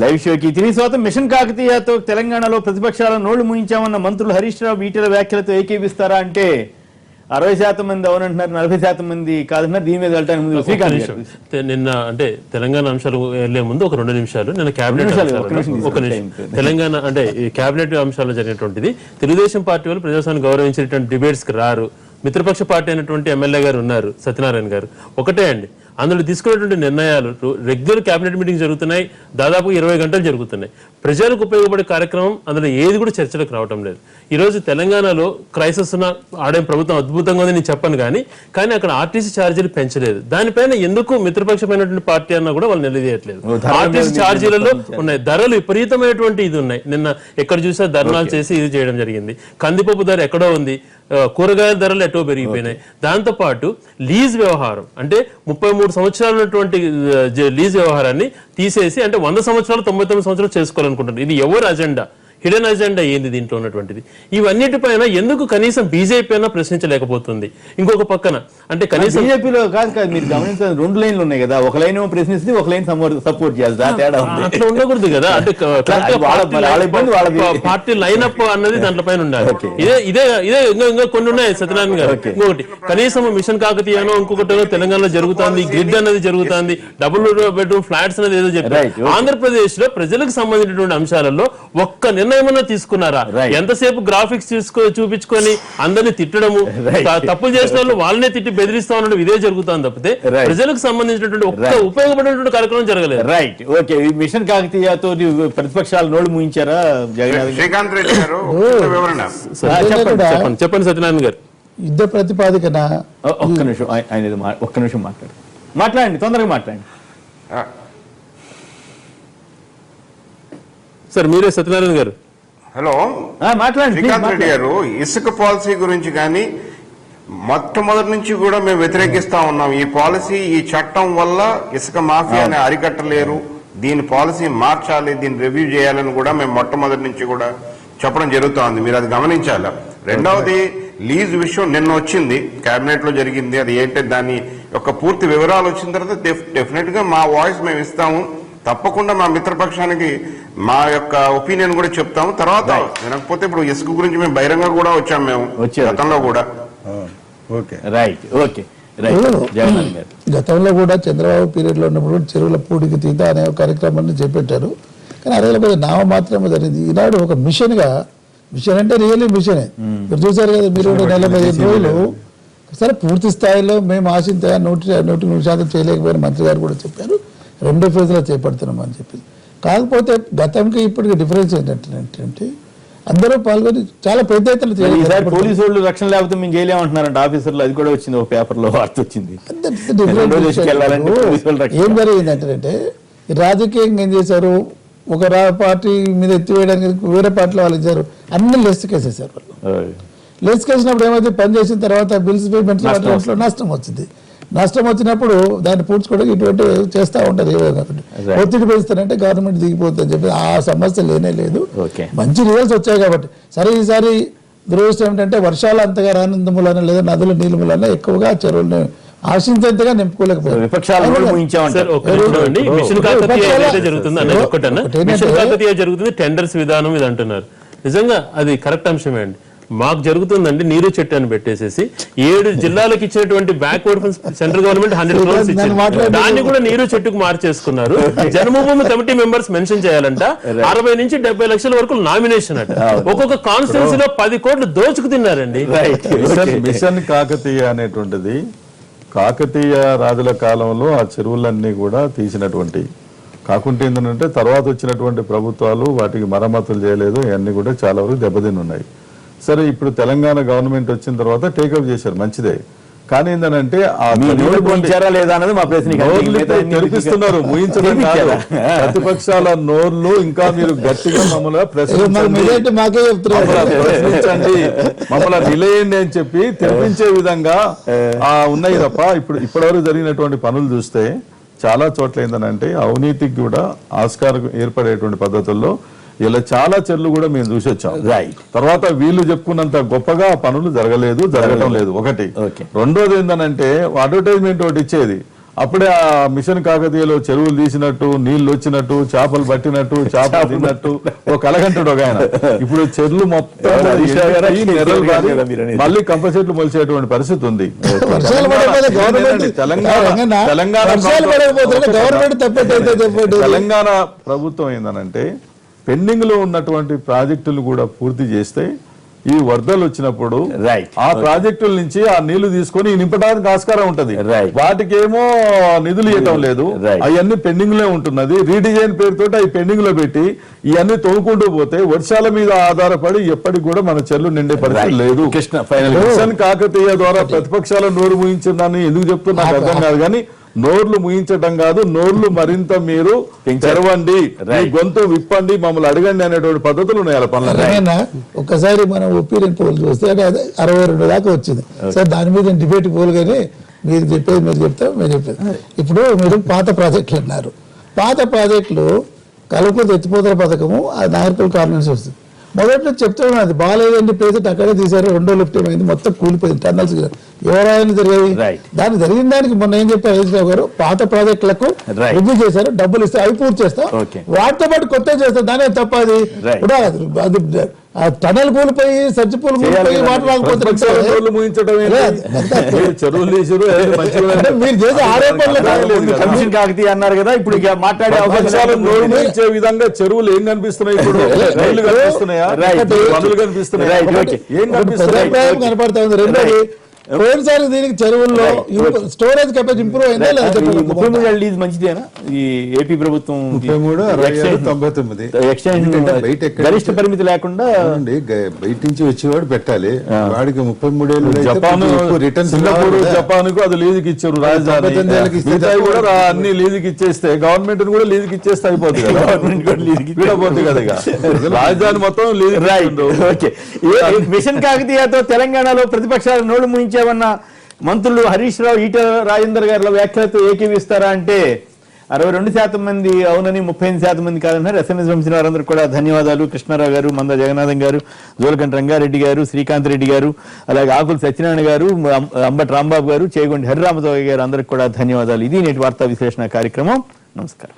Live షోకి తిరిగి స్వాతం. Machine కాకతీయతో తెలంగాణలో ప్రతిపక్షాల నోళ్లు ముయించామన్న మంత్రులు హరీష్ రావు ఈటెల వ్యాఖ్యలతో ఏకీపిస్తారా అంటే 60% మంది అవునంటున్నారు, 40% మంది కాదంటున్నారు. దీని మీద వెళ్ళడానికి ముందు శ్రీకాంత్ నిన్న అంటే తెలంగాణ అంశాలు వెళ్లే ముందు ఒక 2 నిమిషాలు నిన్న కేబినెట్ ఒక నిమిషం తెలంగాణ అంటే కేబినెట్ అంశాల్లో జరిగినటువంటిది తెలుగుదేశం పార్టీ వాళ్ళు ప్రజాస్వామ్యాన్ని గౌరవించేటువంటి డిబేట్స్ కి రారు. మిత్రపక్ష పార్టీ అయినటువంటి ఎమ్మెల్యే గారు ఉన్నారు సత్యనారాయణ గారు. ఒకటే అండి, అందులో తీసుకున్నటువంటి నిర్ణయాలు రెగ్యులర్ కేబినెట్ మీటింగ్ జరుగుతున్నాయి, దాదాపు 20 గంటలు జరుగుతున్నాయి. ప్రజలకు ఉపయోగపడే కార్యక్రమం అందులో ఏది కూడా చర్చలకు రావడం లేదు. ఈ రోజు తెలంగాణలో క్రైసిస్ ఆడే ప్రభుత్వం అద్భుతంగా ఉంది నేను చెప్పను, కానీ అక్కడ ఆర్టీసీ ఛార్జీలు పెంచలేదు. దానిపైన ఎందుకు మిత్రపక్షమైనటువంటి పార్టీ అన్నా కూడా వాళ్ళు నిలదీయట్లేదు. ఆర్టీసీ ఛార్జీలలో ఉన్నాయి, ధరలు విపరీతమైనటువంటి ఇది ఉన్నాయి. నిన్న ఎక్కడ చూసా ధర్నాలు చేసి ఇది చేయడం జరిగింది. కందిపప్పు ధర ఎక్కడో ఉంది, కూరగాయల ధరలు ఎటో పెరిగిపోయినాయి. దాంతో పాటు లీజ్ వ్యవహారం అంటే 33 సంవత్సరాలు ఉన్నటువంటి లీజ్ వ్యవహారాన్ని తీసేసి అంటే 100 సంవత్సరాలు 99 సంవత్సరాలు చేసుకోవాలనుకుంటున్నారు. ఇది ఎవరు అజెండా, హిడెన్ అజెండా ఏంది దీంట్లో ఉన్నటువంటిది? ఇవన్నిటిపైన ఎందుకు కనీసం బీజేపీ అయినా ప్రశ్నించలేకపోతుంది? ఇంకొక పక్కన అంటే కనీసం బీజేపీలో కాదు మీరు గమనించాలి, 2 లైన్లు ఉన్నాయి కదా, ఒక లైన్ ప్రశ్నిస్తుంది, ఒక లైన్ సపోర్ట్ చేస్తుంది. అట్లా ఉండకూడదు కదా. అంటే పార్టీ లైన్ అప్ అన్నది దాంట్లో పైన ఉండాలి. ఇదే ఇంకా కొన్ని ఉన్నాయి సత్యనారాయణ గారు. ఇంకొకటి కనీసం మిషన్ కాకతీయనో ఇంకొకటి తెలంగాణలో జరుగుతుంది, గ్రిడ్ అనేది జరుగుతుంది, డబుల్ బెడ్రూమ్ ఫ్లాట్స్ అనేది ఏదో చెప్పారు. ఆంధ్రప్రదేశ్ లో ప్రజలకు సంబంధించినటువంటి అంశాలలో ఒక్క నిర్ణయమన్నా తీసుకున్నారా? ఎంతసేపు గ్రాఫిక్స్ చూపించుకొని అందరినీ తిట్టడము, తప్పులు చేసిన వాళ్ళు వాళ్ళనే తిట్టి బెదిరిస్తా ఉండడం, ఇదే జరుగుతుంది తప్పితే ప్రజలకు సంబంధించినటువంటి ఒక్క ఉపయోగపడేటువంటి కార్యక్రమం జరగలేదు. Right, okay. మిషన్ కాకతీయతో ప్రతిపక్షాలు నోళ్లు ముయించారా? శ్రీకాంత్ రెడ్డి గారు చెప్పండి సత్యనారాయణ గారు. యుద్ధ ప్రతిపాదికన ఒక్క నిమిషం ఆయన ఒక్క నిమిషం మాట్లాడండి, తొందరగా మాట్లాడండి సార్. మీరే సత్యనారాయణ గారు. హలో, మాట్లాడండి. శ్రీకాంత్ రెడ్డి గారు, ఇసుక పాలసీ గురించి కానీ మొట్టమొదటి నుంచి కూడా మేము వ్యతిరేకిస్తా ఉన్నాం. ఈ పాలసీ, ఈ చట్టం వల్ల ఇసుక మాఫియాని అరికట్టలేరు, దీని పాలసీ మార్చాలి, దీన్ని రివ్యూ చేయాలని కూడా మేము మొట్టమొదటి నుంచి కూడా చెప్పడం జరుగుతోంది. మీరు అది గమనించాలి. రెండవది, లీజ్ విషయం నిన్న వచ్చింది, కేబినెట్ లో జరిగింది. అది ఏంటంటే దాని యొక్క పూర్తి వివరాలు వచ్చిన తర్వాత డెఫినెట్ గా మా వాయిస్ మేము ఇస్తాము. తప్పకుండా మా మిత్రపక్షానికి మా యొక్క ఒపీనియన్ కూడా చెప్తాము. తర్వాత వినకపోతే ఇప్పుడు ఇసుక గురించి మేము బహిరంగ కూడా వచ్చాము, మేము గతంలో కూడా. గతంలో కూడా చంద్రబాబు పీరియడ్ లో ఉన్నప్పుడు చెరువుల పూడికి తీత అనే కార్యక్రమాన్ని చేపట్టారు. కానీ అదే నామ మాత్రమే జరిగింది. ఈనాడు ఒక మిషన్ అంటే రియల్లీ మిషనే. మీరు చూసారు కదా, మీరు 45 రోజులు సరే పూర్తి స్థాయిలో మేము ఆశించ 100% చేయలేకపోయిన మంత్రి గారు కూడా చెప్పారు. 2 ఫేజ్లో చేపడుతున్నాం అని చెప్పి. కాకపోతే గతంకి ఇప్పటికి డిఫరెన్స్ ఏంటంటే అందరూ పాల్గొని చాలా పెద్ద ఎత్తున పోలీసు వాళ్ళు రక్షణ లేకపోతే మేము చేయలేమంటున్నారంట ఆఫీసర్లు. అది కూడా వచ్చింది, ఒక పేపర్ లో వార్త వచ్చింది. ఏం జరిగిందంటే రాజకీయంగా ఏం చేశారు, ఒక పార్టీ మీద ఎత్తివేయడానికి వేరే పార్టీలో వాళ్ళు ఇచ్చారు, అన్ని లెస్ కేసేసారు. వాళ్ళు లెస్ కేసినప్పుడు ఏమైతే పని చేసిన తర్వాత బిల్స్ పేమెంట్ నష్టం వచ్చింది. నష్టం వచ్చినప్పుడు దాన్ని పూడ్చుకోవడానికి ఇటువంటి చేస్తూ ఉంటారు. ఒత్తిడి పెంచుతారంటే గవర్నమెంట్ దిగిపోతుంది అని చెప్పి ఆ సమస్య లేనే లేదు. మంచి రిజల్ట్స్ వచ్చాయి కాబట్టి. సరే, ఈసారి దురదృష్టం ఏంటంటే వర్షాలు అంతగా రానందు మూలన లేదా నదుల నీళ్ళ మూలన ఎక్కువగా చెరువులను ఆశించేంతగా నింపుకోలేకపోయారు. జరుగుతుంది టెండర్స్ విధానం ఇది అంటున్నారు. నిజంగా అది కరెక్ట్ అంశమే అండి. మాకు జరుగుతుందండి నీరు చెట్టు అని పెట్టేసేసి 7 జిల్లాలకు ఇచ్చినటువంటి బ్యాక్వర్డ్ సెంట్రల్ గవర్నమెంట్ 100 crores ఇచ్చింది. దాన్ని కూడా నీరు చెట్టుకు మార్చేసుకున్నారు. జన్మభూమి కమిటీ మెంబర్స్ మెన్షన్ చేయాలంట. 60 నుంచి 70 లక్షల వరకు నామినేషన్ అట. ఒక్కొక్క కాన్స్టిట్యున్సీలో 10 కోట్లు దోచుకు తిన్నారండి. మిషన్ కాకతీయ అనేటువంటిది కాకతీయ రాజుల కాలంలో ఆ చెరువులన్నీ కూడా తీసినటువంటి కాకుంటే ఏంటంటే తర్వాత వచ్చినటువంటి ప్రభుత్వాలు వాటికి మరమ్మతులు చేయలేదు. ఇవన్నీ కూడా చాలా వరకు దెబ్బతిన్నాయి. సరే, ఇప్పుడు తెలంగాణ గవర్నమెంట్ వచ్చిన తర్వాత టేకప్ చేశారు, మంచిదే. కానీ ఏంటంటే తెరిపిస్తున్నారు, ముయించడం కాదు. ప్రతిపక్షాల నోర్లు ఇంకా మీరు గట్టిగా మమ్మల్ని ప్రశ్నించండి, మమ్మల్ని నిలయండి అని చెప్పి తెరిపించే విధంగా ఉన్నాయి తప్ప ఇప్పటివరకు జరిగినటువంటి పనులు చూస్తే చాలా చోట్ల ఏంటంటే అవినీతికి కూడా ఆస్కారం ఏర్పడేటువంటి పద్ధతుల్లో ఇలా చాలా చెర్లు కూడా మేము చూసి వచ్చాం. తర్వాత వీళ్ళు చెప్పుకున్నంత గొప్పగా పనులు జరగటం లేదు. ఒకటి. రెండోది ఏంటంటే అడ్వర్టైజ్మెంట్ ఒకటి ఇచ్చేది, అప్పుడే ఆ మిషన్ కాకతీయలో చెరువులు తీసినట్టు, నీళ్లు వచ్చినట్టు, చేపలు పట్టినట్టు, చేపలు తిన్నట్టు ఒక కలగంటుడు ఒక ఆయన. ఇప్పుడు చెరువులు మొత్తం నెర్రలు బారి మళ్ళీ కంప చెట్లు మొలిచేటువంటి పరిస్థితి ఉంది. తెలంగాణ ప్రభుత్వం ఏందనంటే పెండింగ్ లో ఉన్నటువంటి ప్రాజెక్టులు కూడా పూర్తి చేస్తే ఈ వరదలు వచ్చినప్పుడు ఆ ప్రాజెక్టుల నుంచి ఆ నీళ్లు తీసుకొని నింపడానికి ఆస్కారం ఉంటది. వాటికేమో నిధులు ఇవ్వటం లేదు, అవన్నీ పెండింగ్ లో ఉంటున్నది. రీడిజైన్ పేరుతో అవి పెండింగ్ లో పెట్టి ఇవన్నీ తోలుకుంటూ పోతే వర్షాల మీద ఆధారపడి ఎప్పటికి కూడా మన చెర్లు నిండే పరిస్థితి లేదు. మిషన్ కాకతీయ ద్వారా ప్రతిపక్షాల నోరు ముయించిందని ఎందుకు చెప్తున్నా నాకు అర్థం కాదు, కానీ నోర్లు ముయించడం కాదు, నోర్లు మరింత మీరు తెరవండి, గొంతు విప్పండి, మమ్మల్ని అడగండి అనేటువంటి పద్ధతులు ఉన్నాయి అలా పనులు. ఒక్కసారి మనం ఒపీనియన్ పోల్ చూస్తే అది 62 దాకా వచ్చింది. సార్ దాని మీద డిబేట్ పోల్ కానీ మీరు చెప్పేది మీరు చెప్తాం, మేము చెప్పేది. ఇప్పుడు మీరు పాత ప్రాజెక్టులు అన్నారు. పాత ప్రాజెక్టులు కలుపుకొని ఎత్తిపోతల పథకము అది నాగర్కల్ కాన్వెన్స్ వస్తుంది. మొదట్లో చెప్తున్నాను అది బాగాలేదండి, ప్లేస్ అక్కడే తీశారు, 2 లిఫ్ట్ అయింది, మొత్తం కూలిపోయింది, టన్నల్స్ ఎవరైనా జరిగాయి. దానికి జరిగిన దానికి మొన్న ఏం చెప్పారు హరీశ్రావు గారు, పాత ప్రాజెక్టులకు రివ్యూ చేశారు, డబ్బులు ఇస్తే అవి పూర్తి చేస్తాం, వాటితో పాటు కొత్త చేస్తాం, దానే తప్ప అది అది టనల్ కూలిపోయి సజ్జ పూలు కూలిపోయి వాటర్ రాకపోతే మీరు చేసే ఆరోపణలు కాకతీయ అన్నారు కదా, ఇప్పుడు మాట్లాడే అవకాశాలు నోరు విధంగా చెరువులు ఏం కనిపిస్తున్నాయి, ఇప్పుడు రైళ్లు కనిపిస్తున్నాయా, పనులు కనిపిస్తున్నాయి, ఏం కనిపిస్తున్నాయి కనపడతా ఉంది. రెండోది పోయినసారి దీనికి చెరువుల్లో స్టోరేజ్ కెపాసిటీ ఇంప్రూవ్ అయిందా లేదా? 33 ఏళ్ళ లీజ్ మంచిదేనా ఈ ఏపీ ప్రభుత్వం? 33, 99 గరిష్ట పరిమితి లేకుండా బయట నుంచి వచ్చేవాడు పెట్టాలి. వాడికి 33 ఏళ్ళు. జపాన్, సింగపూర్, జపాన్ కు అది లీజుకి ఇచ్చారు రాజధాని కూడా అన్ని లీజుకి ఇచ్చేస్తే గవర్నమెంట్ కూడా లీజుకి ఇచ్చేస్తే అయిపోతుంది కదా, గవర్నమెంట్ కూడా లీజుకి పోతుంది కదా, రాజధాని మొత్తం లీజు. మిషన్ కాకతీయతో తెలంగాణలో ప్రతిపక్షాల నోళ్లు ముయించామన్న మంత్రులు హరీష్ రావు, ఈటెల రాజేందర్ గారి వ్యాఖ్యలతో ఏకీవిస్తారా అంటే 62% మంది అవునని, 35% మంది కాదన్నారు. SMS పంపిన వారందరూ కూడా ధన్యవాదాలు. కృష్ణారావు గారు, మంద జగన్నాథం గారు, జోలకంటి రంగారెడ్డి గారు, శ్రీకాంత్ రెడ్డి గారు, అలాగే ఆకుల సత్యనారాయణ గారు, అంబటి రాంబాబు గారు, చేగొండి హరిరామరావు గారు, అందరికి కూడా ధన్యవాదాలు. ఇది నేటి వార్తా విశ్లేషణ కార్యక్రమం. నమస్కారం.